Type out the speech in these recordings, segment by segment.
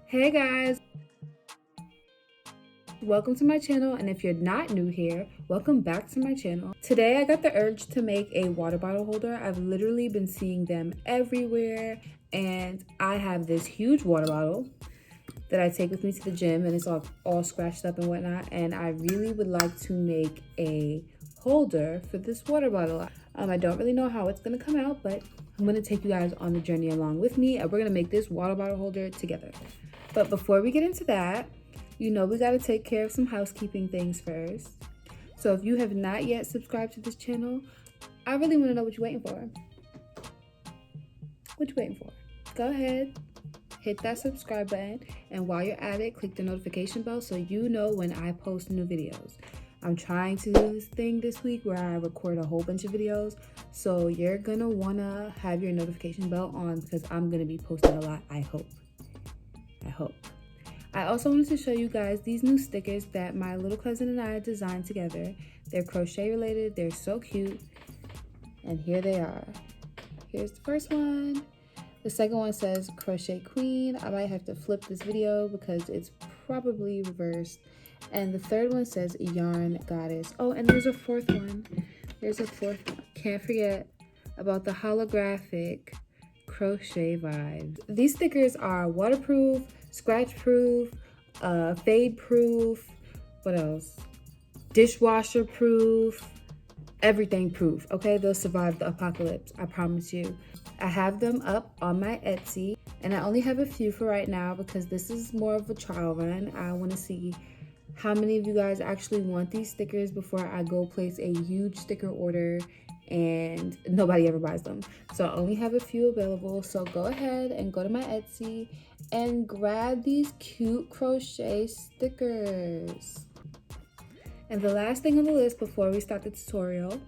Hey guys, welcome to my channel, and if you're not new here, welcome back to my channel. Today I got the urge to make a water bottle holder. I've literally been seeing them everywhere, and I have this huge water bottle that I take with me to the gym, and it's all scratched up and whatnot, and I really would like to make a holder for this water bottle. I don't really know how it's gonna come out, but I'm gonna take you guys on the journey along with me, and we're gonna make this water bottle holder together. But before we get into that, you know we gotta take care of some housekeeping things first. So if you have not yet subscribed to this channel, I really wanna know what you're waiting for. What you waiting for? Go ahead, hit that subscribe button, and while you're at it, click the notification bell so you know when I post new videos. I'm trying to do this thing this week where I record a whole bunch of videos, so you're gonna wanna have your notification bell on because I'm gonna be posting a lot, I hope. I also wanted to show you guys these new stickers that my little cousin and I designed together. They're crochet related, they're so cute, and here they are. Here's the first one. The second one says Crochet Queen. I might have to flip this video because it's probably reversed. And the third one says Yarn Goddess. Oh, and there's a fourth one. Can't forget about the holographic crochet vibes. These stickers are waterproof, scratch proof, fade proof, what else? Dishwasher proof, everything proof, okay? They'll survive the apocalypse, I promise you. I have them up on my Etsy, and I only have a few for right now because this is more of a trial run. I want to see how many of you guys actually want these stickers before I go place a huge sticker order and nobody ever buys them. So I only have a few available, so go ahead and go to my Etsy and grab these cute crochet stickers. And the last thing on the list before we start the tutorial,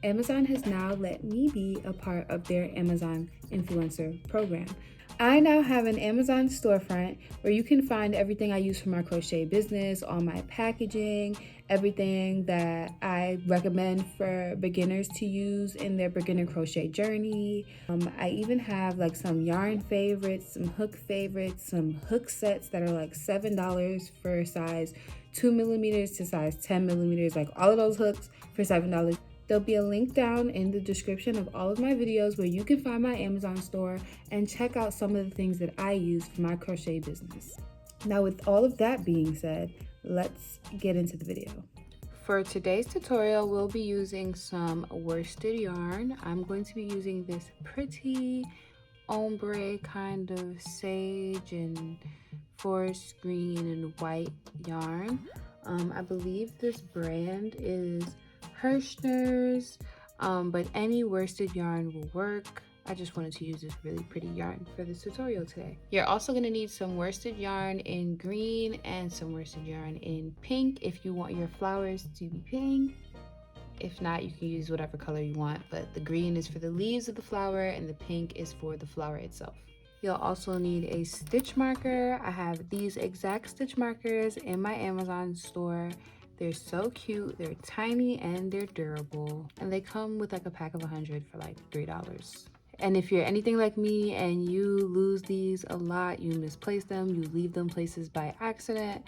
Amazon has now let me be a part of their Amazon influencer program. I now have an Amazon storefront where you can find everything I use for my crochet business, all my packaging, everything that I recommend for beginners to use in their beginner crochet journey. I even have like some yarn favorites, some hook favorites, some hook sets that are like $7 for size 2mm to size 10mm, like all of those hooks for $7. There'll be a link down in the description of all of my videos where you can find my Amazon store and check out some of the things that I use for my crochet business. Now, with all of that being said, let's get into the video. For today's tutorial, we'll be using some worsted yarn. I'm going to be using this pretty ombre kind of sage and forest green and white yarn. I believe this brand is Hirschner's, but any worsted yarn will work. I just wanted to use this really pretty yarn for this tutorial today. You're also going to need some worsted yarn in green and some worsted yarn in pink if you want your flowers to be pink. If not, you can use whatever color you want, but the green is for the leaves of the flower and the pink is for the flower itself. You'll also need a stitch marker. I have these exact stitch markers in my Amazon store. They're so cute, they're tiny and they're durable. And they come with like a pack of 100 for like $3. And if you're anything like me and you lose these a lot, you misplace them, you leave them places by accident,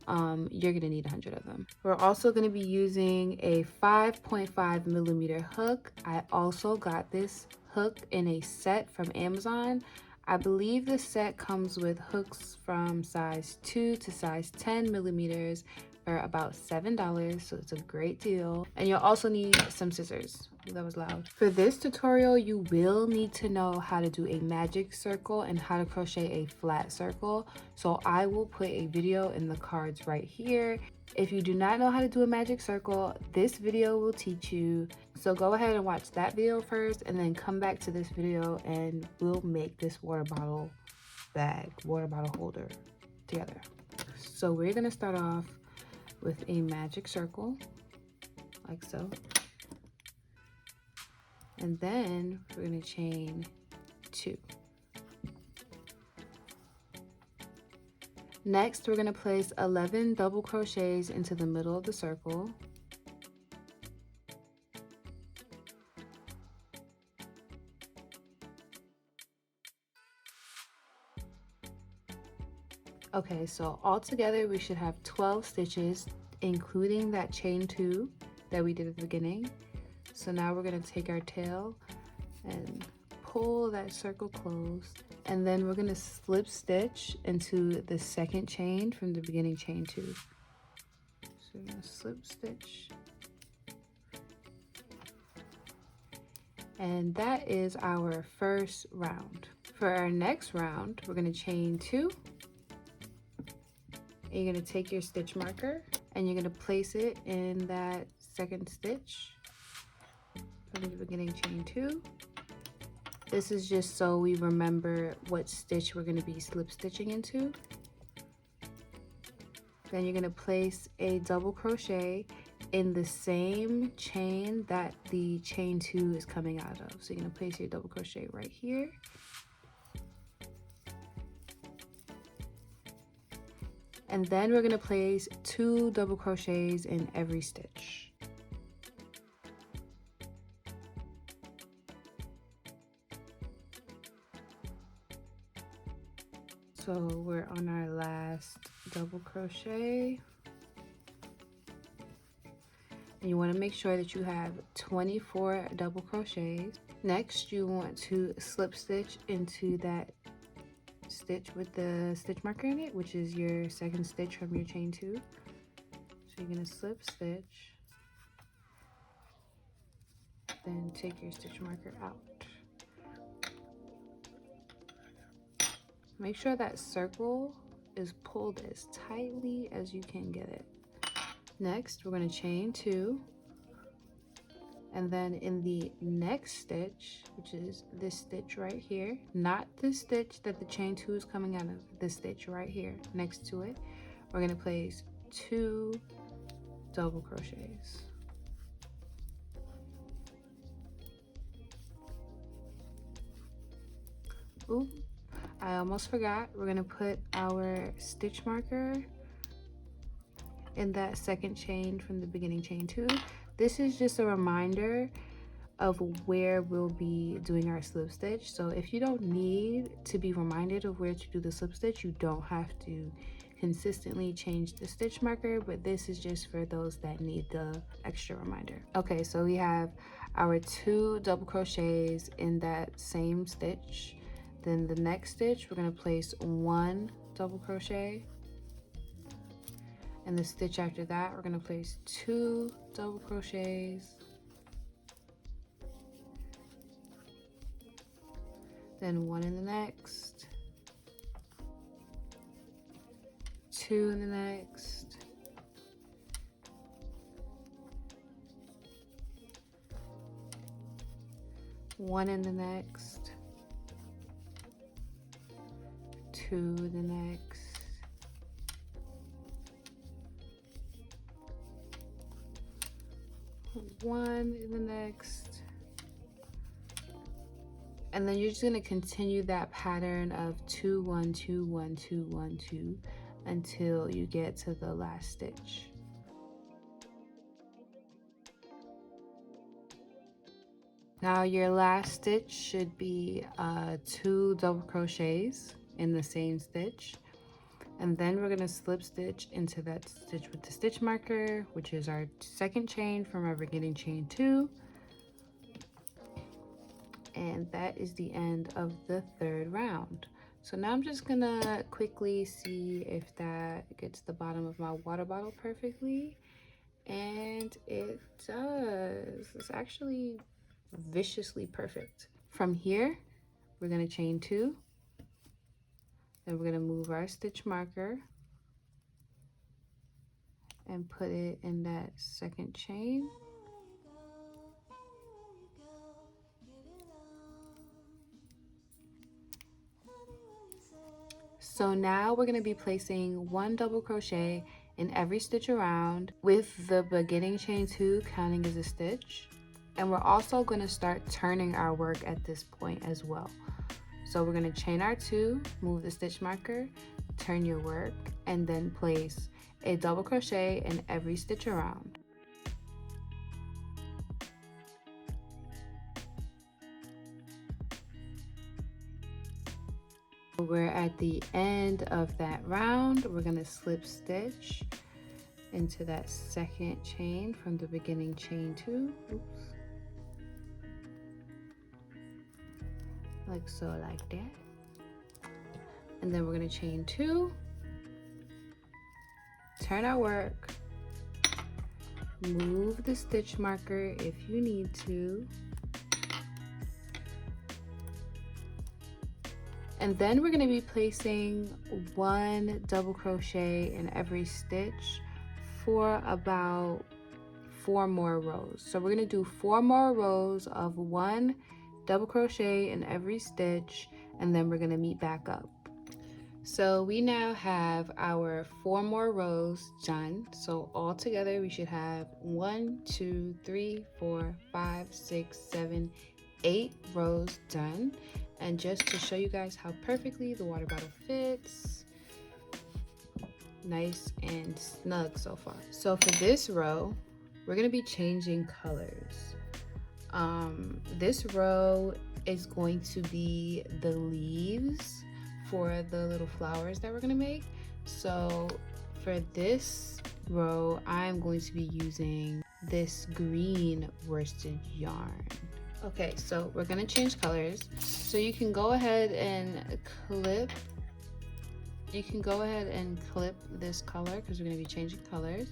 you're gonna need 100 of them. We're also gonna be using a 5.5mm hook. I also got this hook in a set from Amazon. I believe the set comes with hooks from size 2 to size 10mm for about $7, so it's a great deal. And you'll also need some scissors. That was loud. For this tutorial, you will need to know how to do a magic circle and how to crochet a flat circle. So I will put a video in the cards right here. If you do not know how to do a magic circle, this video will teach you. So go ahead and watch that video first and then come back to this video and we'll make this water bottle holder together. So we're gonna start off with a magic circle, like so. And then we're gonna chain 2. Next, we're gonna place 11 double crochets into the middle of the circle. Okay, so all together we should have 12 stitches, including that chain 2 that we did at the beginning. So now we're going to take our tail and pull that circle closed, and then we're going to slip stitch into the second chain from the beginning chain 2. So we're going to slip stitch, and that is our first round. For our next round, we're going to chain 2. And you're going to take your stitch marker and you're going to place it in that second stitch from the beginning chain 2. This is just so we remember what stitch we're going to be slip stitching into. Then you're going to place a double crochet in the same chain that the chain 2 is coming out of. So you're going to place your double crochet right here. And then we're going to place 2 double crochets in every stitch. So we're on our last double crochet. And you want to make sure that you have 24 double crochets. Next, you want to slip stitch into that stitch with the stitch marker in it, which is your second stitch from your chain 2. So you're going to slip stitch, then take your stitch marker out. Make sure that circle is pulled as tightly as you can get it. Next, we're going to chain 2, and then in the next stitch, which is this stitch right here, not the stitch that the chain 2 is coming out of, this stitch right here next to it, we're going to place 2 double crochets. Ooh, I almost forgot. We're going to put our stitch marker in that second chain from the beginning chain 2. This is just a reminder of where we'll be doing our slip stitch. So if you don't need to be reminded of where to do the slip stitch, you don't have to consistently change the stitch marker, but this is just for those that need the extra reminder. Okay, so we have our 2 double crochets in that same stitch. Then the next stitch, we're going to place 1 double crochet. And the stitch after that, we're going to place 2 double crochets. Then 1 in the next. 2 in the next. 1 in the next. 2 in the next. 1 in the next, and then you're just going to continue that pattern of 2 1 2 1 2 1 2 until you get to the last stitch. Now your last stitch should be 2 double crochets in the same stitch. And then we're going to slip stitch into that stitch with the stitch marker, which is our second chain from our beginning chain 2. And that is the end of the 3rd round. So now I'm just going to quickly see if that gets the bottom of my water bottle perfectly. And it does. It's actually viciously perfect. From here, we're going to chain 2. Then we're going to move our stitch marker and put it in that second chain. So now we're going to be placing 1 double crochet in every stitch around, with the beginning chain 2 counting as a stitch. And we're also going to start turning our work at this point as well. So we're going to chain our 2, move the stitch marker, turn your work, and then place a double crochet in every stitch around. We're at the end of that round. We're going to slip stitch into that second chain from the beginning chain 2. Oops. Like so, like that. And then we're going to chain 2, turn our work, move the stitch marker if you need to, and then we're going to be placing 1 double crochet in every stitch for about 4 more rows. So we're going to do 4 more rows of 1 double crochet in every stitch, and then we're going to meet back up. So we now have our 4 more rows done. So all together we should have 1, 2, 3, 4, 5, 6, 7, 8 rows done. And just to show you guys how perfectly the water bottle fits, nice and snug so far. So for this row, we're going to be changing colors. This row is going to be the leaves for the little flowers that we're going to make. So for this row, I'm going to be using this green worsted yarn. Okay, so we're going to change colors. So you can go ahead and clip this color because we're going to be changing colors.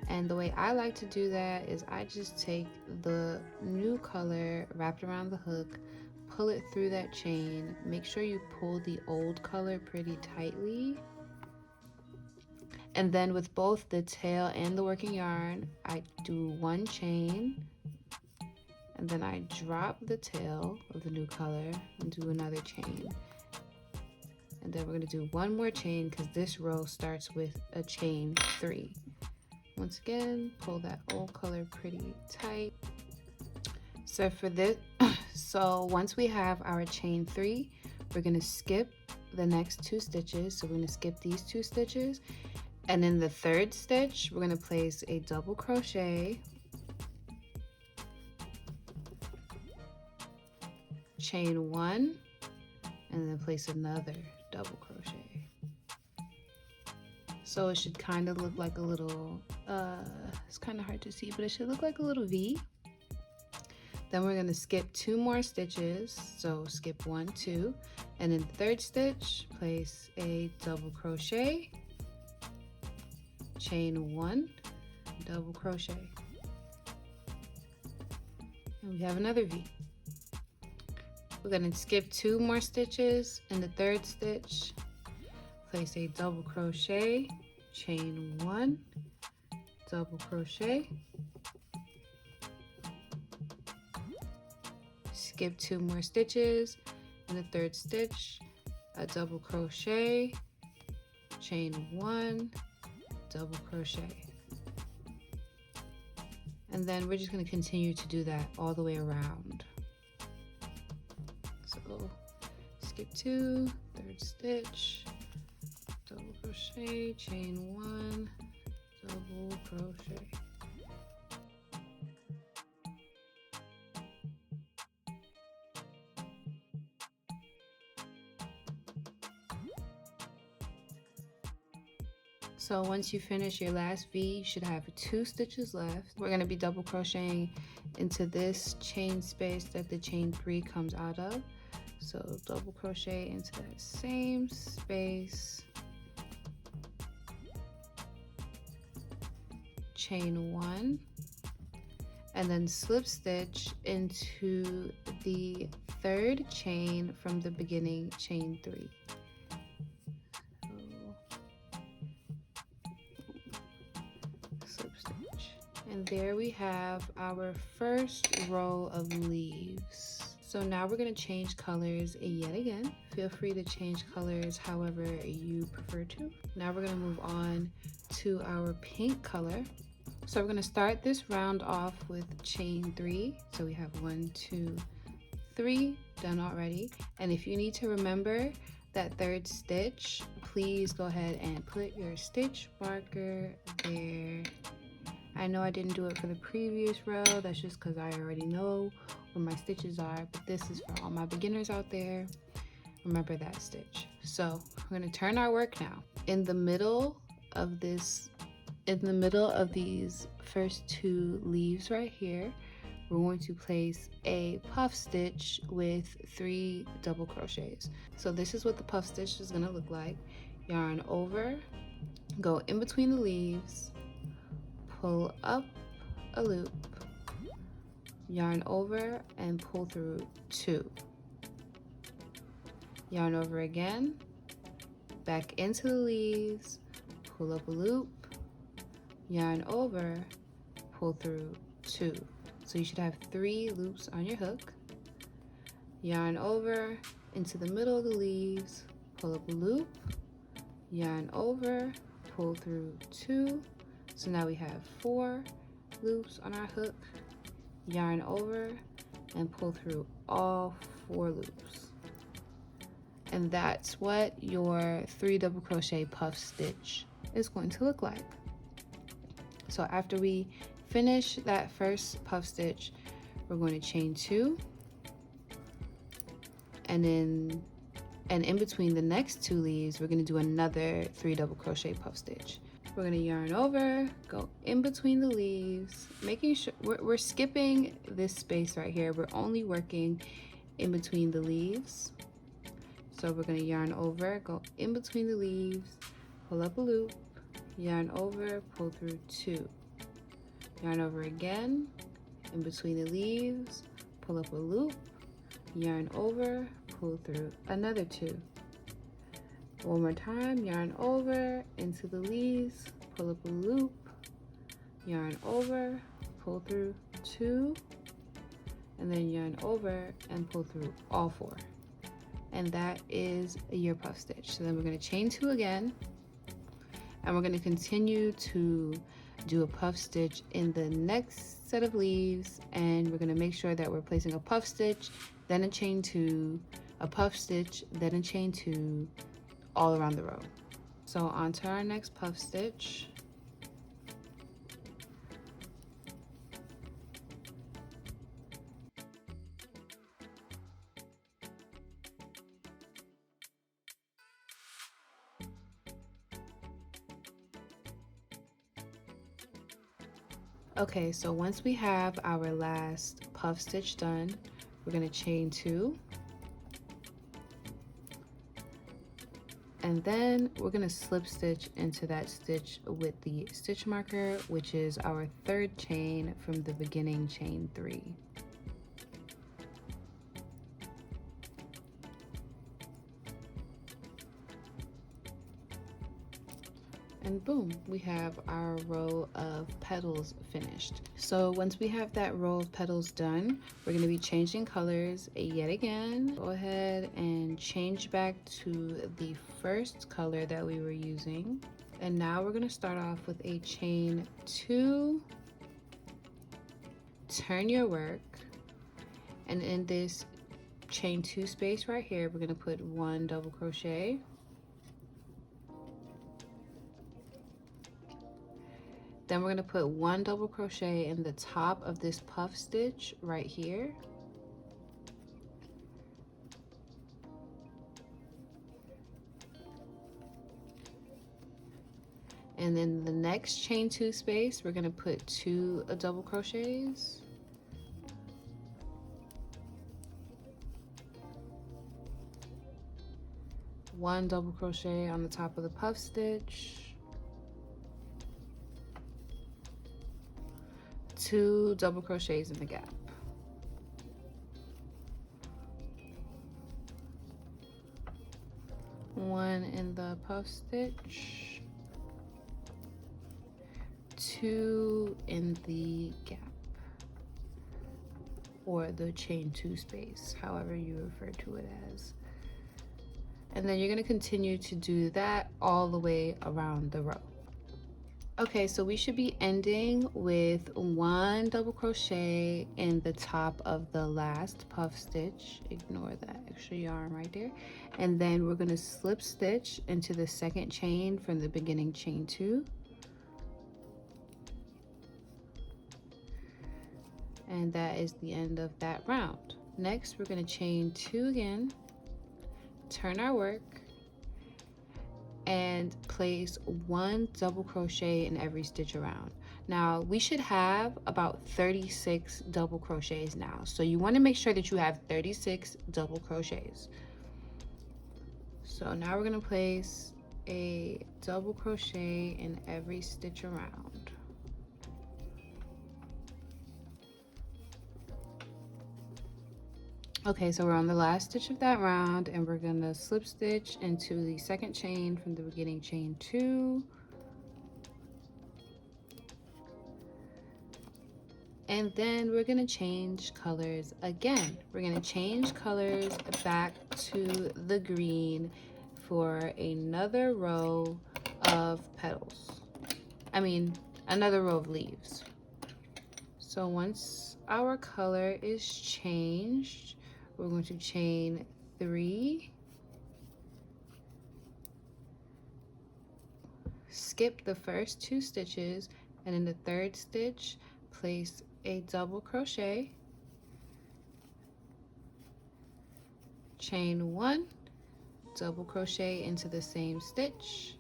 And the way I like to do that is I just take the new color, wrap it around the hook, pull it through that chain. Make sure you pull the old color pretty tightly. And then with both the tail and the working yarn, I do 1 chain, and then I drop the tail of the new color and do another chain. And then we're going to do 1 more chain because this row starts with a chain 3. Once again, pull that old color pretty tight. So for this, so once we have our chain 3, we're going to skip the next 2 stitches. So we're going to skip these 2 stitches. And in the 3rd stitch, we're going to place a double crochet, chain 1, and then place another double crochet. So it should kind of look like a little, it's kind of hard to see, but it should look like a little V. Then we're going to skip 2 more stitches. So skip 1, 2, and in the 3rd stitch, place a double crochet, chain 1, double crochet. And we have another V. We're going to skip 2 more stitches in the 3rd stitch, place a double crochet, chain 1, double crochet, skip 2 more stitches in the 3rd stitch, a double crochet, chain 1, double crochet. And then we're just going to continue to do that all the way around. So skip 2, 3rd stitch, double crochet, chain 1, double crochet. So once you finish your last V, you should have 2 stitches left. We're going to be double crocheting into this chain space that the chain 3 comes out of. So double crochet into that same space, chain 1, and then slip stitch into the 3rd chain from the beginning chain 3. And there we have our first row of leaves. So now we're going to change colors yet again. Feel free to change colors however you prefer to. Now we're going to move on to our pink color. So we're going to start this round off with chain 3. So we have 1, 2, 3 done already. And if you need to remember that 3rd stitch, please go ahead and put your stitch marker there. I know I didn't do it for the previous row, that's just because I already know where my stitches are, but this is for all my beginners out there. remember that stitch. So we're going to turn our work now. In the middle of these first 2 leaves right here, we're going to place a puff stitch with 3 double crochets. So this is what the puff stitch is going to look like. Yarn over, go in between the leaves, pull up a loop, yarn over and pull through 2. Yarn over again, back into the leaves, pull up a loop, yarn over, pull through 2. So you should have 3 loops on your hook. Yarn over into the middle of the leaves, pull up a loop, yarn over, pull through 2. So now we have 4 loops on our hook, yarn over and pull through all 4 loops. And that's what your 3 double crochet puff stitch is going to look like. So after we finish that first puff stitch, we're going to chain 2, and in between the next 2 leaves, we're going to do another 3 double crochet puff stitch. We're going to yarn over, go in between the leaves, making sure we're skipping this space right here. We're only working in between the leaves. So we're going to yarn over, go in between the leaves, pull up a loop, yarn over, pull through 2. Yarn over again, in between the leaves, pull up a loop, yarn over, pull through another 2. One more time, yarn over, into the leaves, pull up a loop, yarn over, pull through 2, and then yarn over and pull through all 4. And that is your puff stitch. So then we're going to chain 2 again, and we're going to continue to do a puff stitch in the next set of leaves, and we're going to make sure that we're placing a puff stitch, then a chain 2, a puff stitch, then a chain 2, all around the row. So on to our next puff stitch. Okay, so once we have our last puff stitch done, we're going to chain 2, and then we're going to slip stitch into that stitch with the stitch marker, which is our 3rd chain from the beginning chain 3. And boom, we have our row of petals finished. So once we have that row of petals done, we're going to be changing colors yet again. Go ahead and change back to the first color that we were using. And now we're going to start off with a chain 2, turn your work, and in this chain 2 space right here, we're going to put 1 double crochet. Then we're going to put 1 double crochet in the top of this puff stitch right here. And then the next chain 2 space, we're going to put 2 double crochets. One double crochet on the top of the puff stitch. 2 double crochets in the gap. One in the puff stitch. 2 in the gap, or the chain 2 space, however you refer to it as. And then you're going to continue to do that all the way around the row. Okay, so we should be ending with 1 double crochet in the top of the last puff stitch. Ignore that extra yarn right there. And then we're going to slip stitch into the 2nd chain from the beginning chain 2. And that is the end of that round. Next, we're going to chain 2 again, turn our work, and place 1 double crochet in every stitch around. Now we should have about 36 double crochets now, so you want to make sure that you have 36 double crochets. So now we're going to place a double crochet in every stitch around. Okay, so we're on the last stitch of that round, and we're gonna slip stitch into the second chain from the beginning chain 2, and then we're gonna change colors again. We're gonna change colors back to the green for another row of petals. Another row of leaves. So once our color is changed, we're going to chain 3, skip the first 2 stitches, and in the 3rd stitch, place a double crochet, chain 1, double crochet into the same stitch,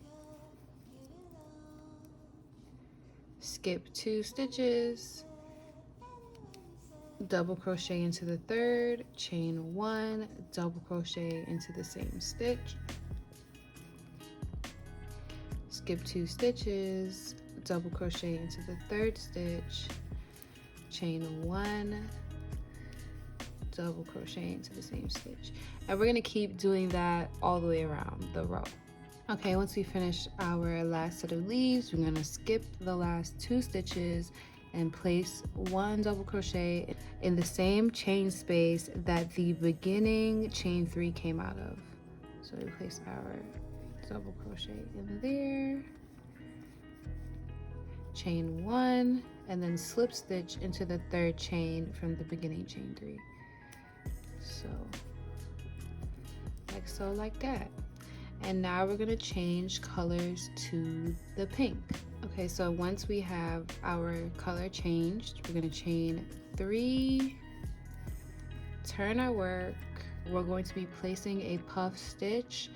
skip 2 stitches, double crochet into the 3rd, chain 1, double crochet into the same stitch, skip 2 stitches, double crochet into the 3rd stitch, chain 1, double crochet into the same stitch. And we're going to keep doing that all the way around the row. Okay, once we finish our last set of leaves, we're going to skip the last 2 stitches and place 1 double crochet in the same chain space that the beginning chain 3 came out of. So we place our double crochet in there, chain 1, and then slip stitch into the 3rd chain from the beginning chain 3. So like so, like that. And now we're going to change colors to the pink. Okay, so once we have our color changed, we're going to chain 3, turn our work. We're going to be placing a puff stitch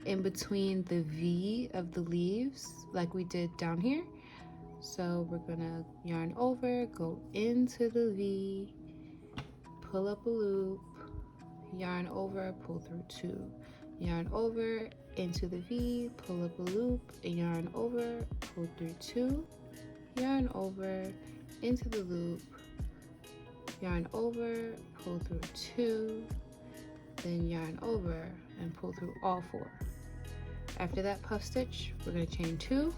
in between the V of the leaves like we did down here. So we're going to yarn over, go into the V, pull up a loop, yarn over, pull through 2, yarn over, into the V, pull up a loop, yarn over, pull through 2, yarn over, into the loop, yarn over, pull through 2, then yarn over and pull through all 4. After that puff stitch, we're going to chain 2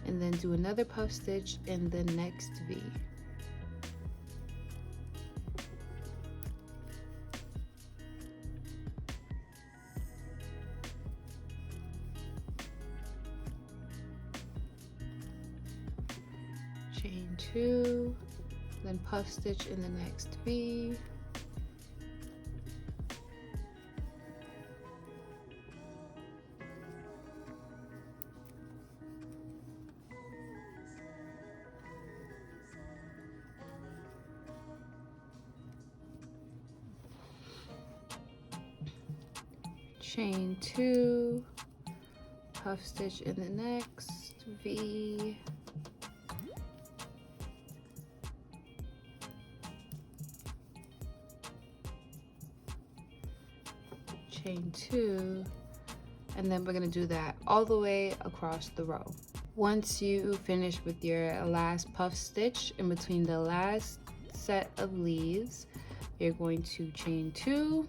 and then do another puff stitch in the next V. Chain 2, then puff stitch in the next V, chain 2, puff stitch in the next V, chain 2, and then we're going to do that all the way across the row. Once you finish with your last puff stitch in between the last set of leaves, you're going to chain 2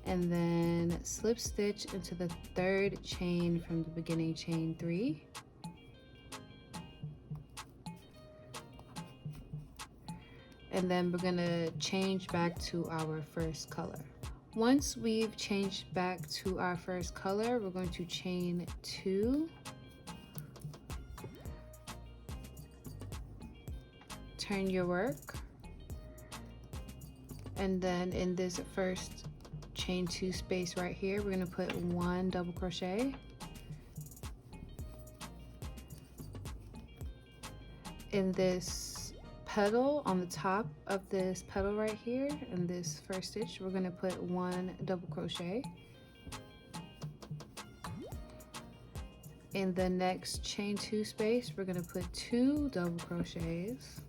and then slip stitch into the 3rd chain from the beginning chain 3, and then we're going to change back to our first color. Once we've changed back to our first color, we're going to chain 2, turn your work, and then in this first chain 2 space right here, we're going to put 1 double crochet, in this petal, on the top of this petal right here, in this first stitch, we're gonna put 1 double crochet. In the next chain 2 space, we're gonna put 2 double crochets.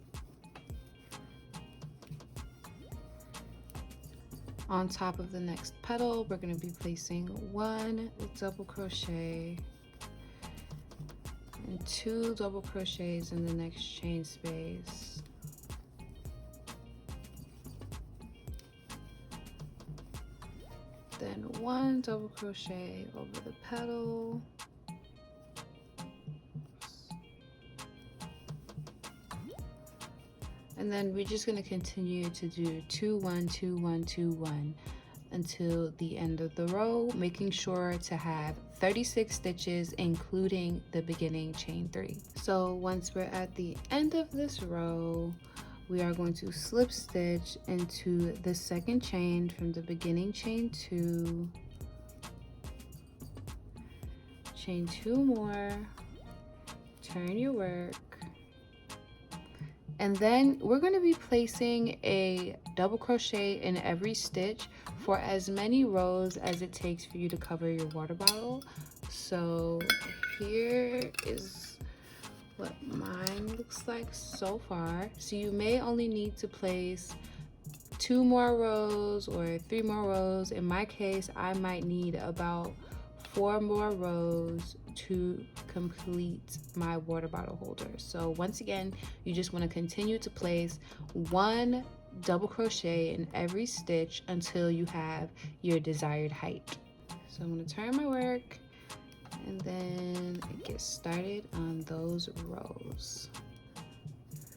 On top of the next petal, we're gonna be placing 1 double crochet and 2 double crochets in the next chain space. Then 1 double crochet over the petal. And then we're just going to continue to do 2 1 2 1 2 1 until the end of the row, making sure to have 36 stitches including the beginning chain 3. So once we're at the end of this row, we are going to slip stitch into the second chain from the beginning chain 2, chain 2 more, turn your work. And then we're going to be placing a double crochet in every stitch for as many rows as it takes for you to cover your water bottle. So here is what mine looks like so far. So you may only need to place 2 more rows or 3 more rows. In my case, I might need about 4 more rows to complete my water bottle holder. So once again, you just want to continue to place 1 double crochet in every stitch until you have your desired height. So I'm going to turn my work and then get started on those rows.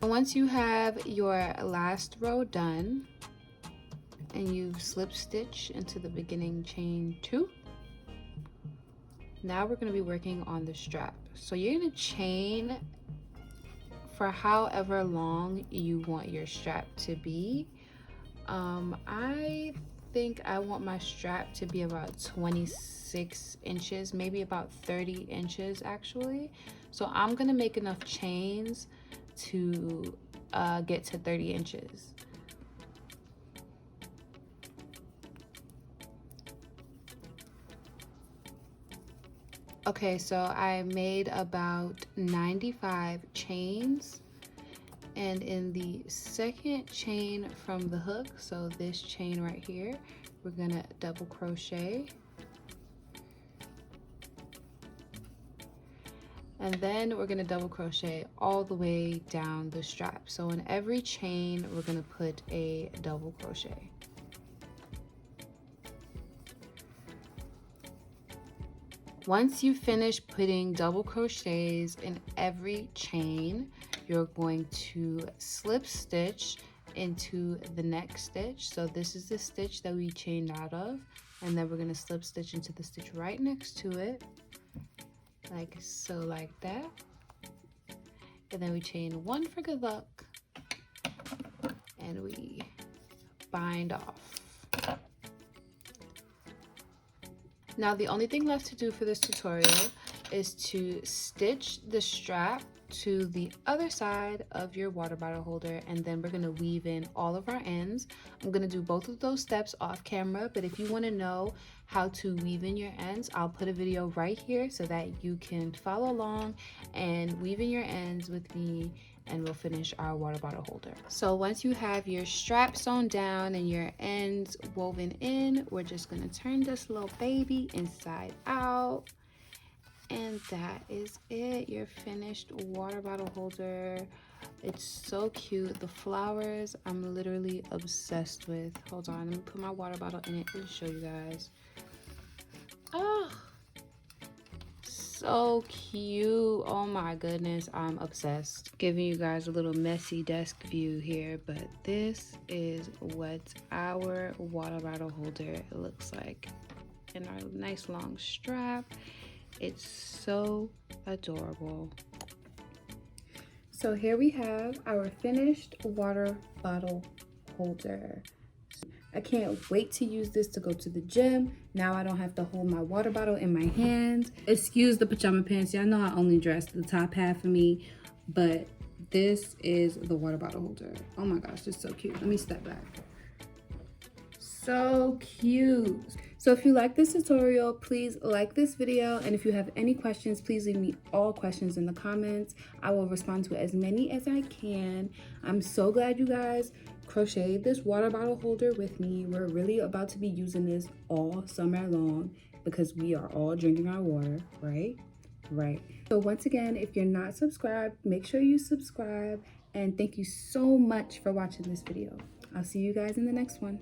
Once you have your last row done and you've slip stitched into the beginning chain 2, now we're going to be working on the strap. So you're going to chain for however long you want your strap to be. I think I want my strap to be about 26 inches, maybe about 30 inches actually. So I'm going to make enough chains to get to 30 inches. Okay, so I made about 95 chains, and in the second chain from the hook, so this chain right here, we're gonna double crochet, and then we're gonna double crochet all the way down the strap. So in every chain, we're gonna put a double crochet. Once you finish putting double crochets in every chain, you're going to slip stitch into the next stitch. So this is the stitch that we chained out of, and then we're going to slip stitch into the stitch right next to it, like so, like that. And then we chain 1 for good luck, and we bind off. Now the only thing left to do for this tutorial is to stitch the strap to the other side of your water bottle holder, and then we're going to weave in all of our ends. I'm going to do both of those steps off camera, but if you want to know how to weave in your ends, I'll put a video right here so that you can follow along and weave in your ends with me, and we'll finish our water bottle holder. So once you have your strap sewn down and your ends woven in, we're just going to turn this little baby inside out. And that is it, your finished water bottle holder. It's so cute. The flowers I'm literally obsessed with. Hold on, let me put my water bottle in it and show you guys. Oh, so cute. Oh my goodness, I'm obsessed. Giving you guys a little messy desk view here, but this is what our water bottle holder looks like in our nice long strap. It's so adorable. So here we have our finished water bottle holder. I can't wait to use this to go to the gym. Now I don't have to hold my water bottle in my hand. Excuse the pajama pants. Y'all know I only dress the top half of me, but this is the water bottle holder. Oh my gosh, this is so cute. Let me step back. So cute. So if you like this tutorial, please like this video, and if you have any questions, please leave me all questions in the comments. I will respond to as many as I can. I'm so glad you guys crocheted this water bottle holder with me. We're really about to be using this all summer long because we are all drinking our water, right? Right. So once again, if you're not subscribed, make sure you subscribe, and thank you so much for watching this video. I'll see you guys in the next one.